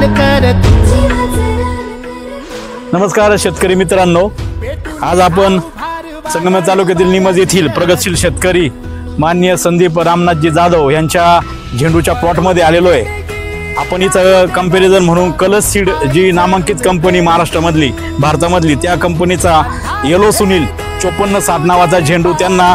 रान कर तू। नमस्कार शेतकरी मित्रांनो, आज आपण संगमेश्वर तालुक्यातील निमज येथील प्रगतशील शेतकरी माननीय संदीप रामनाथजी जाधव यांच्या झेंडूच्या प्लॉटमध्ये आलेलो आहे। आपण इथं कंपॅरिझन म्हणून कलश सीड जी नामांकित कंपनी महाराष्ट्रामधली भारतामधली त्या कंपनीचा येलो सुनील 5460 नावाचा झेंडू त्यांना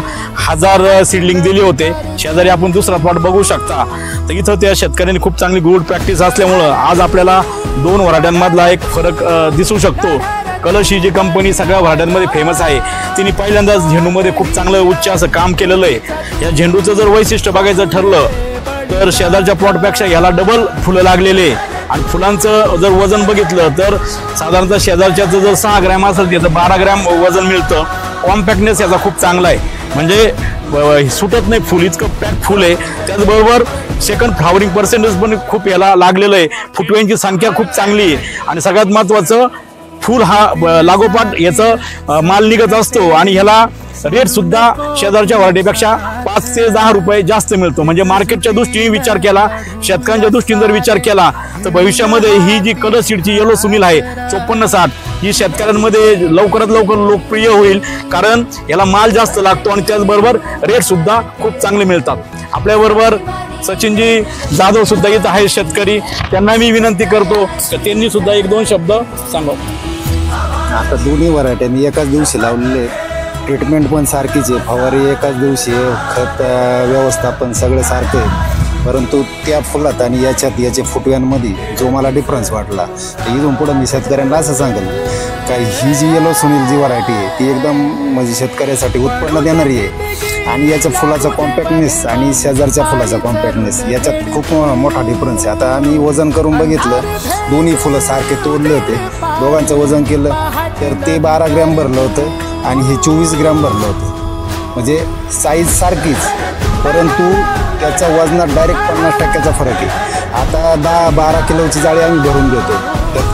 1000 सीडलिंग दिले होते। शेजारी आपण दुसरा प्लॉट बघू शकता। तर इथं त्या शेतकऱ्यांनी खूप चांगली गुड प्रॅक्टिस असल्यामुळं आज आपल्याला दोन व्हरायट्यांमधला एक फरक दिसू शकतो। कलश ही जी कंपनी सगळ्या व्हरायट्यांमध्ये फेमस आहे, तिने पहिल्यांदाच झेंडूमध्ये खूप चांगलं उच्च असं काम केलेलं आहे। या झेंडूचं जर वैशिष्ट्य बघायचं ठरलं तर शेजारच्या प्लॉटपेक्षा याला डबल फुलं लागलेले आणि फुलांचं जर वजन बघितलं तर साधारणतः शेजारच्याचं जर 6 ग्रॅम असेल त्याचं 12 ग्रॅम वजन मिळतं। कॉम्पॅक्टनेस याचा खूप चांगला आहे, म्हणजे सुटत नाही फुल, इतकं पॅक फुल आहे। त्याचबरोबर सेकंड फ्लावरिंग पर्सेंटेज पण खूप याला लागलेलं आहे। फुटव्यांची संख्या खूप चांगली आहे आणि सगळ्यात महत्त्वाचं फुल हा लागोपाठ याचं माल निघत असतो आणि ह्याला रेट सुद्धा शेजारच्या व्हरायटीपेक्षा 5 ते 10 रुपये जास्त मिळतो। म्हणजे मार्केटच्या दृष्टीने विचार केला, शेतकऱ्यांच्या दृष्टीने जर विचार केला तर भविष्यामध्ये ही जी कलश सीडची येलो सुनील आहे 5460 ही शेतकऱ्यांमध्ये लवकरात लवकर लोकप्रिय होईल, कारण याला माल जास्त लागतो आणि त्याचबरोबर रेट सुद्धा खूप चांगले मिळतात। आपल्याबरोबर सचिनजी जाधव सुद्धा इथं आहे शेतकरी, त्यांना मी विनंती करतो तर त्यांनी सुद्धा 1-2 शब्द सांगावं। आता दोन्ही व्हरायट्यांनी एकाच दिवशी लावलेले, ट्रीटमेंट पण सारखीच आहे, फवारी एकाच दिवशी आहे, खत व्यवस्थापन सगळं सारखं आहे। परंतु त्या फुलात आणि याचे फुटव्यांमध्ये जो मला डिफरन्स वाटला, इथून पुढं मी शेतकऱ्यांना असं सांगेल का ही जी येलो सुनील जी व्हरायटी आहे ती एकदम म्हणजे शेतकऱ्यासाठी उत्पन्न देणारी आहे आणि याच्या फुलाचा कॉम्पॅक्टनेस आणि शेजारच्या फुलाचा कॉम्पॅक्टनेस याच्यात खूप मोठा डिफरन्स आहे। आता आम्ही वजन करून बघितलं, दोन्ही फुलं सारखे तोडले होते, दोघांचं वजन केलं तर ते 12 ग्रॅम भरलं होतं आणि हे 24 ग्रॅम भरलं होतं। म्हणजे साईज सारखीच, परंतु त्याच्या वजनात डायरेक्ट 50% फरक आहे। आता 10-12 किलोची जाळी आम्ही भरून देतो, तर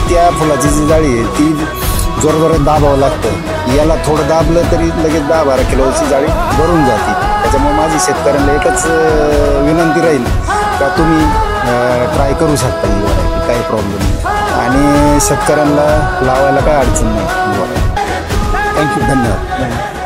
त्या फुलाची जी जाळी आहे ती जोरजोरात दाबावं लागतं, याला थोडं दाबलं तरी लगेच 10-12 किलोची जाळी भरून जाते। त्याच्यामुळे माझी शेतकऱ्यांना एकच विनंती राहील का तुम्ही ट्राय करू शकता ही व्हरायटी, काही प्रॉब्लेम नाही आणि शेतकऱ्यांना लावायला काय अडचण नाही। थँक्यू, धन्यवाद।